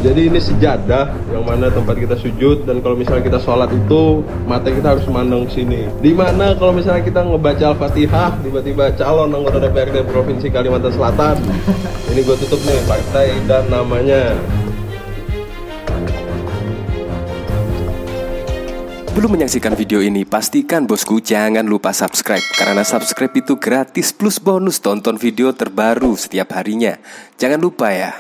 Jadi ini sejadah yang mana tempat kita sujud, dan kalau misalnya kita sholat itu mata kita harus memandang sini. Dimana kalau misalnya kita ngebaca Al-Fatihah, tiba-tiba calon anggota DPRD Provinsi Kalimantan Selatan, ini gue tutup nih partai dan namanya. Belum menyaksikan video ini, pastikan bosku jangan lupa subscribe, karena subscribe itu gratis plus bonus tonton video terbaru setiap harinya. Jangan lupa ya.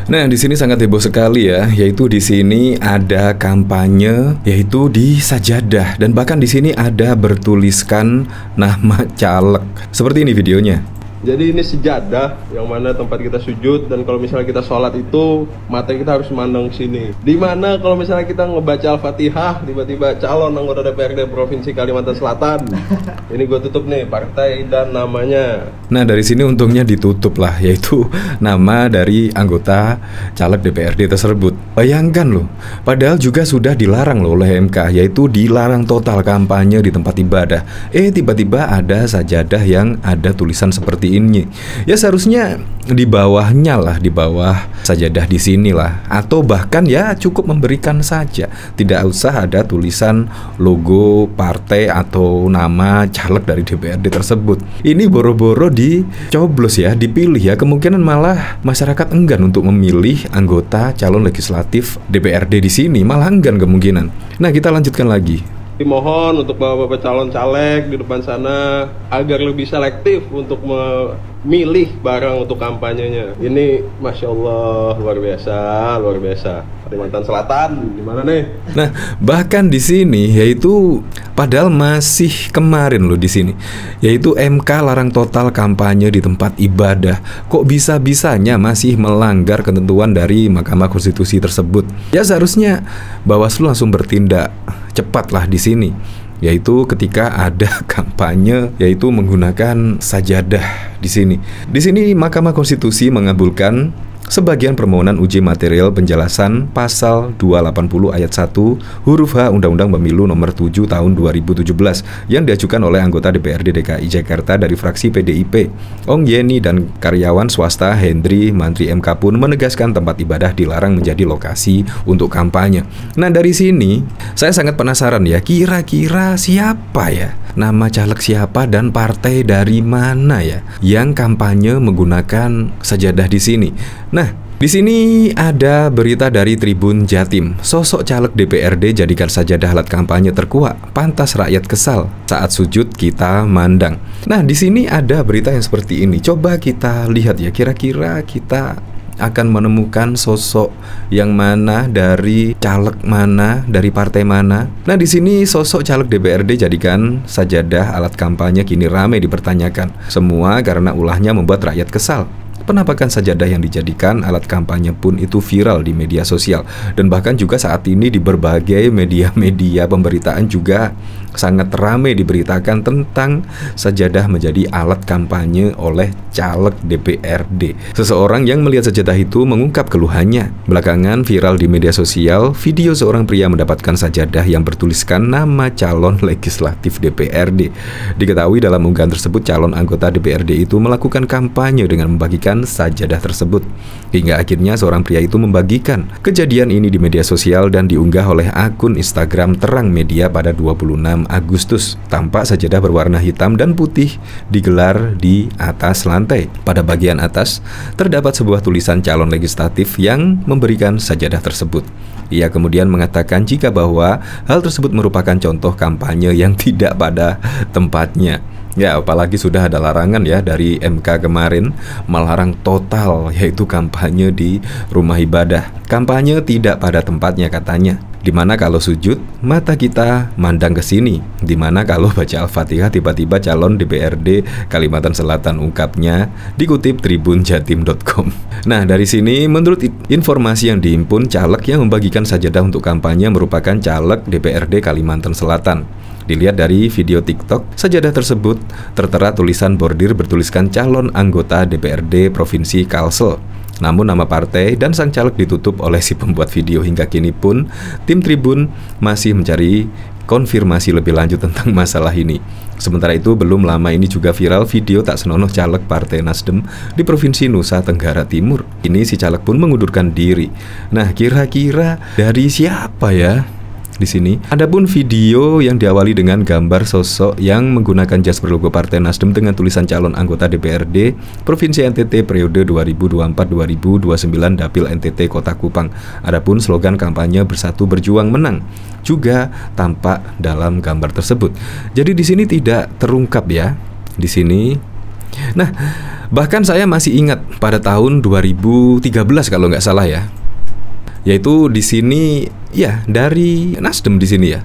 Nah, di sini sangat heboh sekali ya, yaitu di sini ada kampanye, yaitu di sajadah, dan bahkan di sini ada bertuliskan nama caleg. Seperti ini videonya. Jadi ini sejadah yang mana tempat kita sujud, dan kalau misalnya kita sholat itu mata kita harus memandang sini. Dimana kalau misalnya kita ngebaca Al-Fatihah, tiba-tiba calon anggota DPRD Provinsi Kalimantan Selatan, ini gue tutup nih partai dan namanya. Nah, dari sini untungnya ditutup lah, yaitu nama dari anggota caleg DPRD tersebut. Bayangkan loh, padahal juga sudah dilarang loh oleh MK, yaitu dilarang total kampanye di tempat ibadah. Tiba-tiba ada sajadah yang ada tulisan seperti ini. Ya seharusnya di bawahnya lah, di bawah sajadah di sini lah, atau bahkan ya cukup memberikan saja, tidak usah ada tulisan logo partai atau nama caleg dari DPRD tersebut. Ini boro-boro dicoblos ya, dipilih ya, kemungkinan malah masyarakat enggan untuk memilih anggota calon legislatif DPRD di sini, malah enggan kemungkinan. Nah, kita lanjutkan lagi. Mohon untuk bapak-bapak calon caleg di depan sana agar lebih selektif untuk memilih barang untuk kampanyenya. Ini Masya Allah, luar biasa. Kalimantan Selatan, gimana nih? Nah, bahkan di sini yaitu padahal masih kemarin loh di sini, yaitu MK larang total kampanye di tempat ibadah. Kok bisa-bisanya masih melanggar ketentuan dari Mahkamah Konstitusi tersebut? Ya seharusnya Bawaslu langsung bertindak cepatlah di sini, yaitu ketika ada kampanye yaitu menggunakan sajadah di sini. Di sini Mahkamah Konstitusi mengabulkan sebagian permohonan uji material penjelasan pasal 280 ayat 1 huruf H Undang-Undang Pemilu nomor 7 tahun 2017 yang diajukan oleh anggota DPRD DKI Jakarta dari fraksi PDIP Ong Yeni, dan karyawan swasta Hendri. Mantri MK pun menegaskan tempat ibadah dilarang menjadi lokasi untuk kampanye. Nah, dari sini saya sangat penasaran ya, kira-kira siapa ya, nama caleg siapa dan partai dari mana ya yang kampanye menggunakan sajadah di sini. Nah, di sini ada berita dari Tribun Jatim. Sosok caleg DPRD jadikan sajadah alat kampanye terkuak. Pantas rakyat kesal saat sujud kita mandang. Nah, di sini ada berita yang seperti ini. Coba kita lihat ya, kira-kira kita akan menemukan sosok yang mana, dari caleg mana, dari partai mana. Nah, di sini sosok caleg DPRD jadikan sajadah alat kampanye kini ramai dipertanyakan. Semua karena ulahnya membuat rakyat kesal. Penampakan sajadah yang dijadikan alat kampanye pun itu viral di media sosial, dan bahkan juga saat ini di berbagai media-media pemberitaan juga sangat ramai diberitakan tentang sajadah menjadi alat kampanye oleh caleg DPRD. Seseorang yang melihat sajadah itu mengungkap keluhannya. Belakangan viral di media sosial video seorang pria mendapatkan sajadah yang bertuliskan nama calon legislatif DPRD. Diketahui dalam unggahan tersebut calon anggota DPRD itu melakukan kampanye dengan membagikan sajadah tersebut, hingga akhirnya seorang pria itu membagikan kejadian ini di media sosial dan diunggah oleh akun Instagram Terang Media pada 26 Agustus. Tampak sajadah berwarna hitam dan putih digelar di atas lantai. Pada bagian atas terdapat sebuah tulisan calon legislatif yang memberikan sajadah tersebut. Ia kemudian mengatakan jika bahwa hal tersebut merupakan contoh kampanye yang tidak pada tempatnya. Ya, apalagi sudah ada larangan ya dari MK kemarin, melarang total yaitu kampanye di rumah ibadah. Kampanye tidak pada tempatnya katanya. Dimana kalau sujud, mata kita mandang ke sini. Dimana kalau baca Al-Fatihah tiba-tiba calon DPRD Kalimantan Selatan, ungkapnya dikutip tribunjatim.com. Nah, dari sini menurut informasi yang dihimpun, caleg yang membagikan sajadah untuk kampanye merupakan caleg DPRD Kalimantan Selatan. Dilihat dari video TikTok, sajadah tersebut tertera tulisan bordir bertuliskan calon anggota DPRD Provinsi Kalsel. Namun nama partai dan sang caleg ditutup oleh si pembuat video. Hingga kini pun tim Tribun masih mencari konfirmasi lebih lanjut tentang masalah ini. Sementara itu, belum lama ini juga viral video tak senonoh caleg Partai Nasdem di Provinsi Nusa Tenggara Timur. Ini si caleg pun mengundurkan diri. Nah, kira-kira dari siapa ya di sini? Adapun video yang diawali dengan gambar sosok yang menggunakan jas berlogo Partai Nasdem dengan tulisan calon anggota DPRD Provinsi NTT periode 2024-2029 Dapil NTT Kota Kupang. Adapun slogan kampanye Bersatu Berjuang Menang juga tampak dalam gambar tersebut. Jadi di sini tidak terungkap ya di sini. Nah, bahkan saya masih ingat pada tahun 2013 kalau nggak salah ya. Yaitu di sini ya dari Nasdem di sini ya.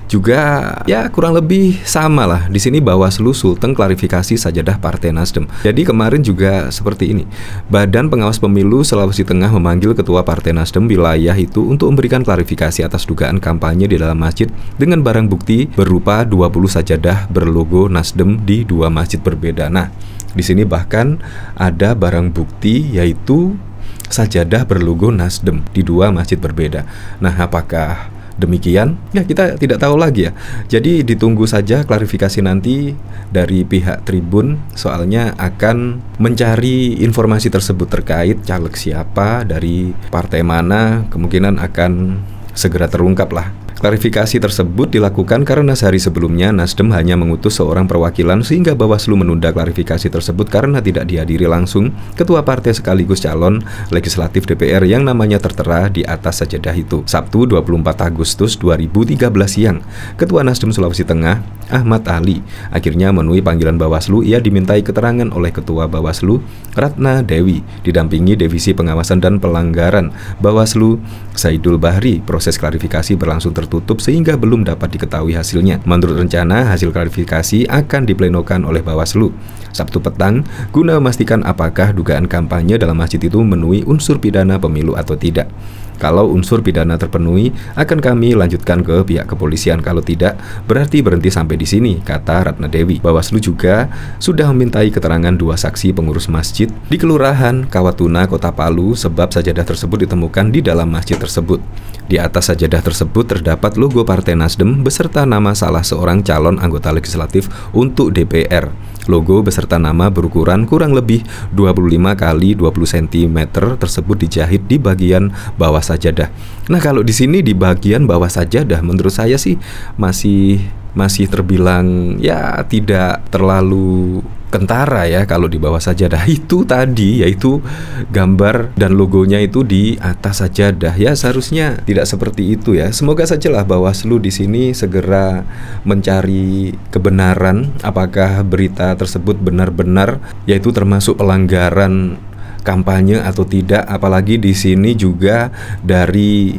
Juga ya kurang lebih sama lah. Di sini Bawaslu Sulteng klarifikasi sajadah Partai Nasdem. Jadi kemarin juga seperti ini. Badan Pengawas Pemilu Sulawesi Tengah memanggil Ketua Partai Nasdem wilayah itu untuk memberikan klarifikasi atas dugaan kampanye di dalam masjid dengan barang bukti berupa 20 sajadah berlogo Nasdem di 2 masjid berbeda. Nah, di sini bahkan ada barang bukti yaitu sajadah berlogo Nasdem di 2 masjid berbeda. Nah, apakah demikian? Ya, kita tidak tahu lagi ya. Jadi ditunggu saja klarifikasi nanti dari pihak Tribun, soalnya akan mencari informasi tersebut terkait caleg siapa, dari partai mana, kemungkinan akan segera terungkap lah. Klarifikasi tersebut dilakukan karena sehari sebelumnya Nasdem hanya mengutus seorang perwakilan sehingga Bawaslu menunda klarifikasi tersebut karena tidak dihadiri langsung ketua partai sekaligus calon legislatif DPR yang namanya tertera di atas sajadah itu. Sabtu 24 Agustus 2013 siang, Ketua Nasdem Sulawesi Tengah, Ahmad Ali, akhirnya memenuhi panggilan Bawaslu. Ia dimintai keterangan oleh Ketua Bawaslu, Ratna Dewi, didampingi Divisi Pengawasan dan Pelanggaran Bawaslu, Saidul Bahri. Proses klarifikasi berlangsung tertutup sehingga belum dapat diketahui hasilnya. Menurut rencana, hasil klarifikasi akan diplenokan oleh Bawaslu Sabtu petang guna memastikan apakah dugaan kampanye dalam masjid itu memenuhi unsur pidana pemilu atau tidak. Kalau unsur pidana terpenuhi, akan kami lanjutkan ke pihak kepolisian. Kalau tidak, berarti berhenti sampai di sini, kata Ratna Dewi. Bawaslu juga sudah memintai keterangan 2 saksi pengurus masjid di Kelurahan Kawatuna, Kota Palu, sebab sajadah tersebut ditemukan di dalam masjid tersebut. Di atas sajadah tersebut terdapat logo Partai Nasdem beserta nama salah seorang calon anggota legislatif untuk DPR. Logo beserta nama berukuran kurang lebih 25 x 20 cm tersebut dijahit di bagian bawah sajadah. Nah, kalau di sini di bagian bawah sajadah menurut saya sih masih terbilang ya tidak terlalu kentara ya kalau di bawah sajadah itu tadi, yaitu gambar dan logonya itu di atas sajadah. Ya seharusnya tidak seperti itu ya. Semoga sajalah Bawaslu di sini segera mencari kebenaran apakah berita tersebut benar-benar yaitu termasuk pelanggaran kampanye atau tidak. Apalagi di sini juga dari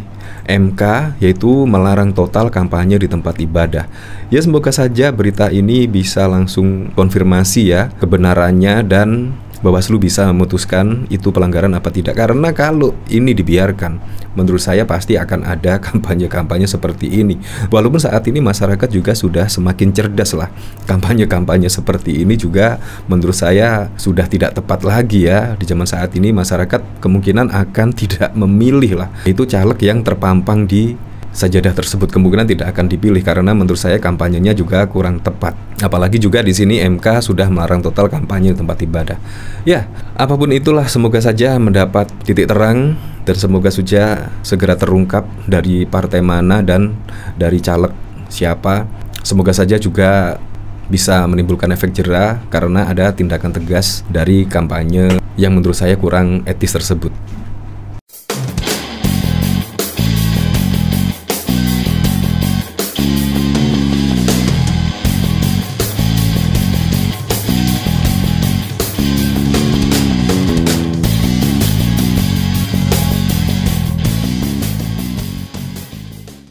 MK yaitu melarang total kampanye di tempat ibadah. Ya semoga saja berita ini bisa langsung konfirmasi ya kebenarannya dan Bawaslu bisa memutuskan itu pelanggaran apa tidak. Karena kalau ini dibiarkan, menurut saya pasti akan ada kampanye-kampanye seperti ini. Walaupun saat ini masyarakat juga sudah semakin cerdas lah. Kampanye-kampanye seperti ini juga menurut saya sudah tidak tepat lagi ya. Di zaman saat ini masyarakat kemungkinan akan tidak memilih lah itu caleg yang terpampang di sajadah tersebut, kemungkinan tidak akan dipilih karena menurut saya kampanyenya juga kurang tepat. Apalagi juga di sini MK sudah melarang total kampanye di tempat ibadah. Ya, apapun itulah semoga saja mendapat titik terang dan semoga saja segera terungkap dari partai mana dan dari caleg siapa. Semoga saja juga bisa menimbulkan efek jera karena ada tindakan tegas dari kampanye yang menurut saya kurang etis tersebut.